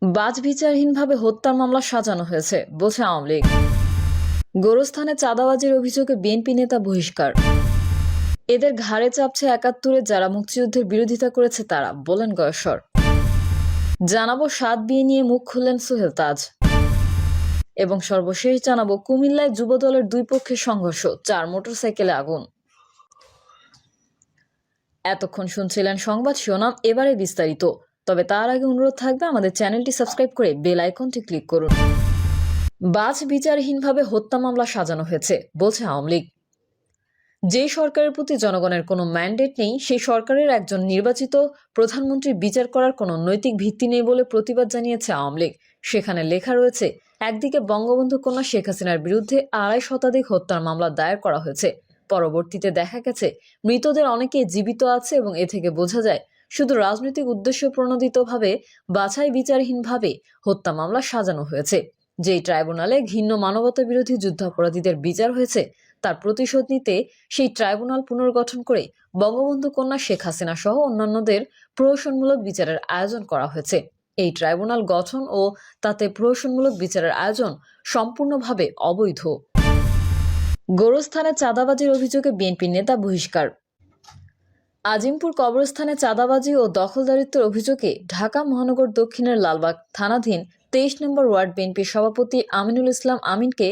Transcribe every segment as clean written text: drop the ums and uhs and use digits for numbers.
বাছবিচারহীনভাবে হত্যার মামলা সাজানো হয়েছে বলছে আওয়ামী লীগ। গোরস্থানে চাঁদাবাজির অভিযোগে বিএনপি নেতা বহিষ্কার। এদের ঘাড়ে চাপছে একাত্তরে যারা মুক্তিযুদ্ধের বিরোধিতা করেছে তারা, বলেন গয়েশ্বর। জানাবো ৭ বিয়ে নিয়ে মুখ খুললেন সোহেল তাজ। এবং সর্বশেষ জানাবো কুমিল্লায় যুবদলের দুই পক্ষের সংঘর্ষ, 4 মোটরসাইকেলে আগুন। এতক্ষণ শুনছিলেন সংবাদ শিরোনাম, এবারে বিস্তারিত। তবে তার আগে অনুরোধ থাকবে আমাদের চ্যানেলটি সাবস্ক্রাইব করে বেল আইকনটি ক্লিক করুন। বাছবিচারহীনভাবে হত্যা মামলা সাজানো হয়েছে বলছে আওয়ামী লীগ। যে সরকারের প্রতি জনগণের কোনো ম্যান্ডেট নেই, সেই সরকারের একজন নির্বাচিত প্রধানমন্ত্রীর বিচার করার কোনো নৈতিক ভিত্তি নেই বলে প্রতিবাদ জানিয়েছে আওয়ামী লীগ। সেখানে লেখা রয়েছে, একদিকে বঙ্গবন্ধু কন্যা শেখ হাসিনার বিরুদ্ধে ২৫ শতাধিক হত্যার মামলা দায়ের করা হয়েছে। পরবর্তীতে দেখা গেছে মৃতদের অনেকেই জীবিত আছে এবং এ থেকে বোঝা যায় শুধু রাজনৈতিক উদ্দেশ্য প্রণোদিতভাবে বাছাই বিচারহীনভাবে হত্যা মামলা সাজানো হয়েছে। যেই ট্রাইব্যুনালে ঘৃণ্য মানবতা বিরোধী যুদ্ধাপরাধীদের বিচার হয়েছে তার প্রতিশোধ নিতে সেই ট্রাইব্যুনাল পুনর্গঠন করে বঙ্গবন্ধু কন্যা শেখ হাসিনা সহ অন্যান্যদের প্রহসনমূলক বিচারের আয়োজন করা হয়েছে। এই ট্রাইব্যুনাল গঠন ও তাতে প্রহসনমূলক বিচারের আয়োজন সম্পূর্ণভাবে অবৈধ। গোরস্থানে চাঁদাবাজির অভিযোগে বিএনপি নেতা বহিষ্কার। আজিমপুর কবরস্থানে চাঁদাবাজি ও দখলদারিত্বের অভিযোগে ঢাকা মহানগর দক্ষিণের লালবাগ থানাধীন ২৩ নম্বর ওয়ার্ড বিএনপির সভাপতি আমিনুল ইসলাম আমিনকে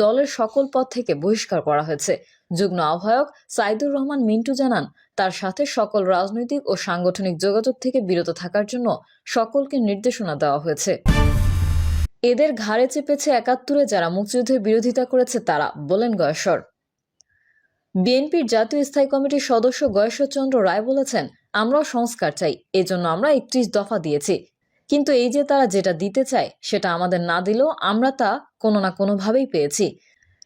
দলের সকল পদ থেকে বহিষ্কার করা হয়েছে। যুগ্ম আহ্বায়ক সাইদুর রহমান মিন্টু জানান, তার সাথে সকল রাজনৈতিক ও সাংগঠনিক যোগাযোগ থেকে বিরত থাকার জন্য সকলকে নির্দেশনা দেওয়া হয়েছে। এদের ঘাড়ে চেপেছে একাত্তরে যারা মুক্তিযুদ্ধের বিরোধিতা করেছে তারা, বলেন গয়েশ্বর। বিএনপির জাতীয় স্থায়ী কমিটির সদস্য গয়েশ্বরচন্দ্র রায় বলেছেন, আমরাও সংস্কার চাই, এজন্য আমরা ৩১ দফা দিয়েছি। কিন্তু এই যে তারা যেটা দিতে চায় সেটা আমাদের না দিলেও আমরা তা কোনো না কোনোভাবেই পেয়েছি।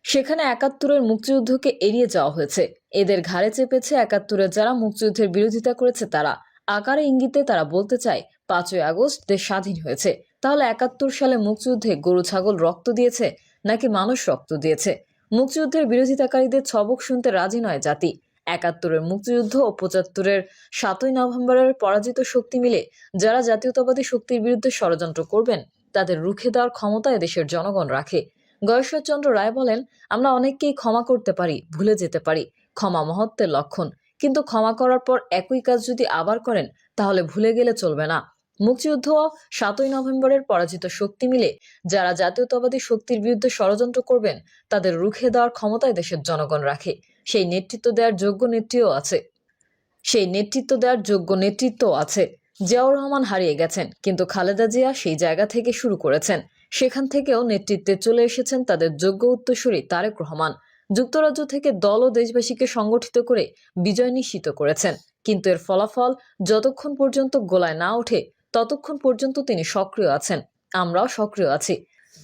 সেখানে একাত্তরের মুক্তিযুদ্ধকে এড়িয়ে যাওয়া হয়েছে। এদের ঘাড়ে চেপেছে একাত্তরের যারা মুক্তিযুদ্ধের বিরোধিতা করেছে তারা। আকারে ইঙ্গিতে তারা বলতে চায় ৫ই আগস্ট দেশ স্বাধীন হয়েছে। তাহলে ৭১ সালে মুক্তিযুদ্ধে গরু ছাগল রক্ত দিয়েছে নাকি মানুষ রক্ত দিয়েছে? মুক্তিযুদ্ধের বিরোধিতাকারীদের ছবক শুনতে রাজি নয় জাতি। ৭১-এর মুক্তিযুদ্ধ ও ৭৫-এর ৭ই নভেম্বরের পরাজিত শক্তি মিলে যারা জাতীয়তাবাদী শক্তির বিরুদ্ধে ষড়যন্ত্র করবেন তাদের রুখে দেওয়ার ক্ষমতা এদেশের জনগণ রাখে। গয়েশ্বরচন্দ্র রায় বলেন, আমরা অনেককেই ক্ষমা করতে পারি, ভুলে যেতে পারি, ক্ষমা মহত্বের লক্ষণ। কিন্তু ক্ষমা করার পর একই কাজ যদি আবার করেন তাহলে ভুলে গেলে চলবে না। মুক্তিযুদ্ধ ও ৭ই নভেম্বরের পরাজিত শক্তি মিলে যারা জাতীয়তাবাদী শক্তির বিরুদ্ধে ষড়যন্ত্র করবেন তাদের রুখে দেওয়ার ক্ষমতায় দেশের জনগণ রাখে। সেই নেতৃত্ব দেওয়ার যোগ্য নেতৃত্ব আছে। জিয়াউর রহমান হারিয়ে গেছেন, কিন্তু খালেদা জিয়া সেই জায়গা থেকে শুরু করেছেন। সেখান থেকেও নেতৃত্বে চলে এসেছেন তাদের যোগ্য উত্তরসূরি তারেক রহমান। যুক্তরাজ্য থেকে দল ও দেশবাসীকে সংগঠিত করে বিজয় নিশ্চিত করেছেন। কিন্তু এর ফলাফল যতক্ষণ পর্যন্ত গোলায় না ওঠে ততক্ষণ পর্যন্ত তিনি সক্রিয় আছেন, আমরাও সক্রিয় আছি।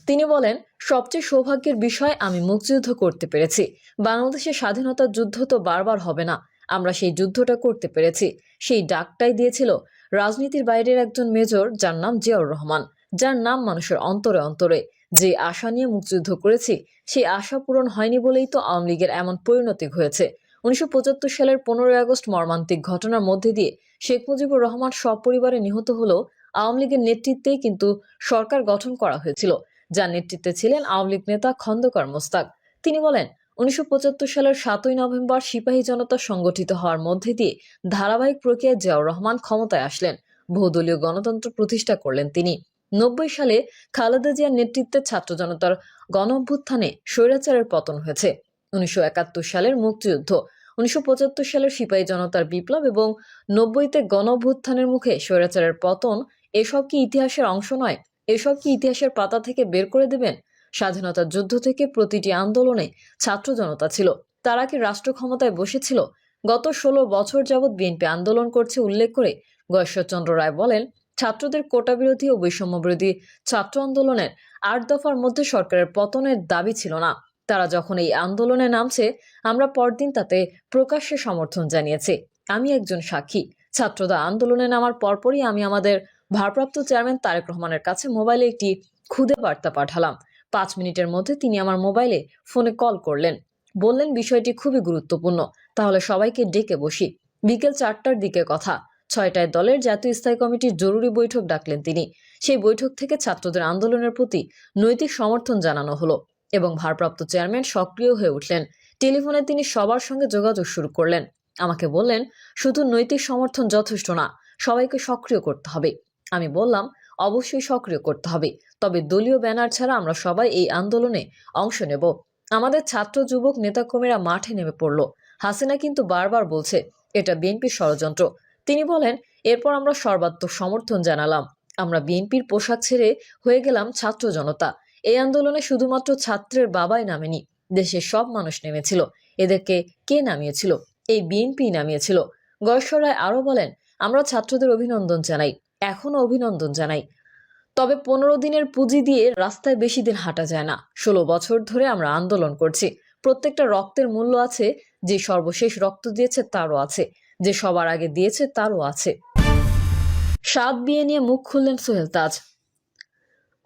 তিনি বলেন, সবচেয়ে সৌভাগ্যের বিষয় আমি মুক্তিযুদ্ধ করতে পেরেছি। বাংলাদেশের স্বাধীনতার যুদ্ধ তো বারবার হবে না, আমরা সেই যুদ্ধটা করতে পেরেছি। সেই ডাকটাই দিয়েছিল রাজনীতির বাইরের একজন মেজর, যার নাম জিয়াউর রহমান, যার নাম মানুষের অন্তরে অন্তরে। যে আশা নিয়ে মুক্তিযুদ্ধ করেছি সেই আশা পূরণ হয়নি বলেই তো আওয়ামী লীগের এমন পরিণতি হয়েছে। ১৯৭৫ সালের ১৫ই আগস্ট মর্মান্তিক ঘটনার মধ্যে দিয়ে শেখ মুজিবুর রহমান সপরিবারে নিহত হলেও আওয়ামী লীগের নেতৃত্বেই কিন্তু সরকার গঠন করা হয়েছিল, যার নেতৃত্বে ছিলেন আওয়ামী লীগ নেতা খন্দকার মোস্তাক। তিনি বলেন, ১৯৭৫ সালের ৭ই নভেম্বর সিপাহী জনতা সংগঠিত হওয়ার মধ্যে দিয়ে ধারাবাহিক প্রক্রিয়ায় জিয়াউর রহমান ক্ষমতায় আসলেন, বহুদলীয় গণতন্ত্র প্রতিষ্ঠা করলেন তিনি। ৯০ সালে খালেদা জিয়ার নেতৃত্বে ছাত্র জনতার গণ অভ্যুত্থানে স্বৈরাচারের পতন হয়েছে। ১৯৭১ সালের মুক্তিযুদ্ধ, ১৯৭৫ সালের সিপাহী জনতার বিপ্লব এবং ৯০-তে গণ অভ্যুত্থানের মুখে স্বৈরাচারের পতন, এসব কি ইতিহাসের অংশ নয়? এসব কি ইতিহাসের পাতা থেকে বের করে দেবেন? স্বাধীনতার যুদ্ধ থেকে প্রতিটি আন্দোলনে ছাত্র জনতা ছিল, তারা কি রাষ্ট্র ক্ষমতায় বসেছিল? গত ১৬ বছর যাবৎ বিএনপি আন্দোলন করছে উল্লেখ করে গয়েশ্বরচন্দ্র রায় বলেন, ছাত্রদের কোটা বিরোধী ও বৈষম্য বিরোধী ছাত্র আন্দোলনের ৮ দফার মধ্যে সরকারের পতনের দাবি ছিল না। তারা যখন এই আন্দোলনে নামছে আমরা পরদিন তাতে প্রকাশ্যে সমর্থন জানিয়েছি। আমি একজন সাক্ষী। ছাত্ররা আন্দোলনে নামার পরপরই আমি আমাদের ভারপ্রাপ্ত চেয়ারম্যান তারেক রহমানের কাছে মোবাইলে একটি খুদে বার্তা পাঠালাম। ৫ মিনিটের মধ্যে তিনি আমার মোবাইলে ফোনে কল করলেন, বললেন বিষয়টি খুবই গুরুত্বপূর্ণ, তাহলে সবাইকে ডেকে বসি। বিকেল ৪টার দিকে কথা। 6টায় দলের জাতীয় স্থায়ী কমিটির জরুরি বৈঠক ডাকলেন তিনি। সেই বৈঠক থেকে ছাত্রদের আন্দোলনের প্রতি নৈতিক সমর্থন জানানো হলো এবং ভারপ্রাপ্ত চেয়ারম্যান সক্রিয় হয়ে উঠলেন। টেলিফোনে তিনি সবার সঙ্গে যোগাযোগ শুরু করলেন। আমাকে বললেন, শুধু নৈতিক সমর্থন যথেষ্ট না, সবাইকে সক্রিয় করতে হবে। আমি বললাম, অবশ্যই সক্রিয় করতে হবে, তবে দলীয় ব্যানার ছাড়া আমরা সবাই এই আন্দোলনে অংশ নেব। আমাদের ছাত্র যুবক নেতাকর্মীরা মাঠে নেমে পড়ল। হাসিনা কিন্তু বারবার বলছে এটা বিএনপির ষড়যন্ত্র। তিনি বলেন, এরপর আমরা সর্বাত্মক সমর্থন জানালাম। আমরা বিএনপির পোশাক ছেড়ে হয়ে গেলাম ছাত্র জনতা। এই আন্দোলনে শুধুমাত্র ছাত্রের বাবাই নামেনি, দেশের সব মানুষ নেমেছিল। এদেরকে কে নামিয়েছিল? এই বিএনপি নামিয়েছিল। গয়েশ্বর রায় আরো বলেন, আমরা ছাত্রদের অভিনন্দন জানাই, এখনো অভিনন্দন জানাই। তবে 15 দিনের পুঁজি দিয়ে রাস্তায় বেশি দিন হাঁটা যায় না। 16 বছর ধরে আমরা আন্দোলন করছি। প্রত্যেকটা রক্তের মূল্য আছে। যে সর্বশেষ রক্ত দিয়েছে তারও আছে, যে সবার আগে দিয়েছে তারও আছে। 7 বিয়ে নিয়ে মুখ খুললেন সোহেল তাজ।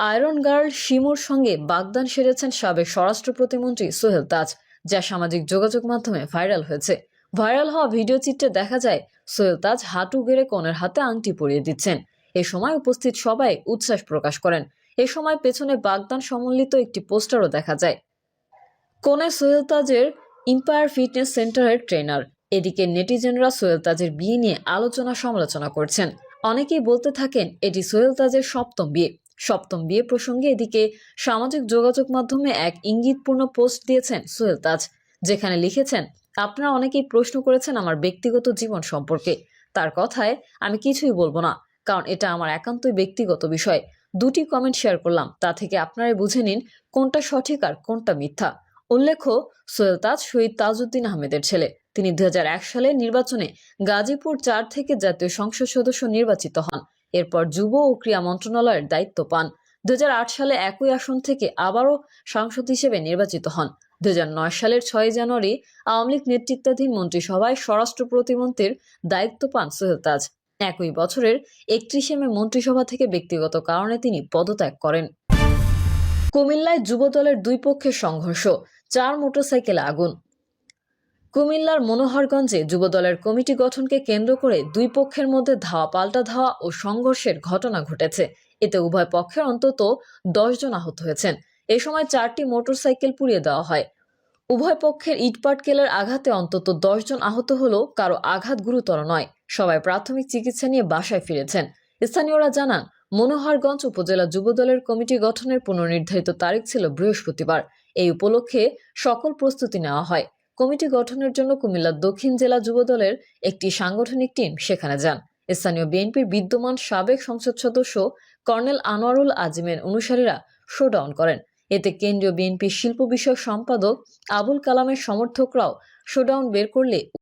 আয়রন গার্ল শিমুর সঙ্গে বাগদান সেরেছেন সাবেক স্বরাষ্ট্র প্রতিমন্ত্রী সোহেল তাজ, যা সামাজিক যোগাযোগ মাধ্যমে ভাইরাল হয়েছে। ভাইরাল হওয়া ভিডিও চিত্রে দেখা যায় সোহেল তাজ হাঁটু গেড়ে কনের হাতে আংটি পরিয়ে দিচ্ছেন। এ সময় উপস্থিত সবাই উচ্ছ্বাস প্রকাশ করেন। এ সময় পেছনে বাগদান সম্বলিত একটি পোস্টারও দেখা যায়। কনে সোহেল তাজের ইম্পায়ার ফিটনেস সেন্টারের ট্রেনার। এদিকে নেটিজেনরা সোহেল তাজের বিয়ে নিয়ে আলোচনা সমালোচনা করছেন। অনেকেই বলতে থাকেন এটি সোহেল তাজের সপ্তম বিয়ে। সপ্তম বিয়ে প্রসঙ্গে এদিকে সামাজিক যোগাযোগ মাধ্যমে এক ইঙ্গিতপূর্ণ পোস্ট দিয়েছেন সোহেল তাজ, যেখানে লিখেছেন, আপনারা অনেকেই প্রশ্ন করেছেন আমার ব্যক্তিগত জীবন সম্পর্কে। তার কথায় আমি কিছুই বলবো না, কারণ এটা আমার একান্তই ব্যক্তিগত বিষয়। 2টি কমেন্ট শেয়ার করলাম, তা থেকে আপনারাই বুঝে নিন কোনটা সঠিক আর কোনটা মিথ্যা। উল্লেখ্য, সোহেল তাজ শহীদ তাজউদ্দিন আহমেদের ছেলে। তিনি 2001 সালের নির্বাচনে গাজীপুর 4 থেকে জাতীয় সংসদ সদস্য নির্বাচিত হন। এরপর যুব ও ক্রীড়া মন্ত্রণালয়ের দায়িত্ব পান। 2008 সালে একই আসন থেকে আবারও সাংসদ হিসেবে নির্বাচিত হন। 2009 সালের 6 জানুয়ারি আওয়ামী লীগ নেতৃত্বাধীন মন্ত্রিসভায় স্বরাষ্ট্র প্রতিমন্ত্রীর দায়িত্ব পান সোহেল তাজ। একই বছরের 31 মে মন্ত্রিসভা থেকে ব্যক্তিগত কারণে তিনি পদত্যাগ করেন। কুমিল্লায় যুবদলের দুই পক্ষের সংঘর্ষ, 4 মোটরসাইকেলে আগুন। কুমিল্লার মনোহরগঞ্জে যুবদলের কমিটি গঠনকে কেন্দ্র করে দুই পক্ষের মধ্যে ধাওয়া পাল্টা ধাওয়া ও সংঘর্ষের ঘটনা ঘটেছে। এতে উভয় পক্ষের অন্তত 10 জন আহত হয়েছেন। এ সময় 4টি মোটরসাইকেল পুড়িয়ে দেওয়া হয়। উভয় পক্ষের ইটপাটকেলের আঘাতে অন্তত 10 জন আহত হলেও কারো আঘাত গুরুতর নয়। সবাই প্রাথমিক চিকিৎসা নিয়ে বাসায় ফিরেছেন। স্থানীয়রা জানান, মনোহরগঞ্জ উপজেলা যুবদলের কমিটি গঠনের পুনর্নির্ধারিত তারিখ ছিল বৃহস্পতিবার। এই উপলক্ষে সকল প্রস্তুতি নেওয়া হয়। কমিটি গঠনের জন্য কুমিল্লা দক্ষিণ জেলা যুবদলের একটি সাংগঠনিক টিম সেখানে যান। স্থানীয় বিএনপির বিদ্যমান সাবেক সংসদ সদস্য কর্নেল আনোয়ারুল আজিমের অনুসারীরা শোডাউন করেন। এতে কেন্দ্রীয় বিএনপির শিল্প বিষয়ক সম্পাদক আবুল কালামের সমর্থকরাও শোডাউন বের করলে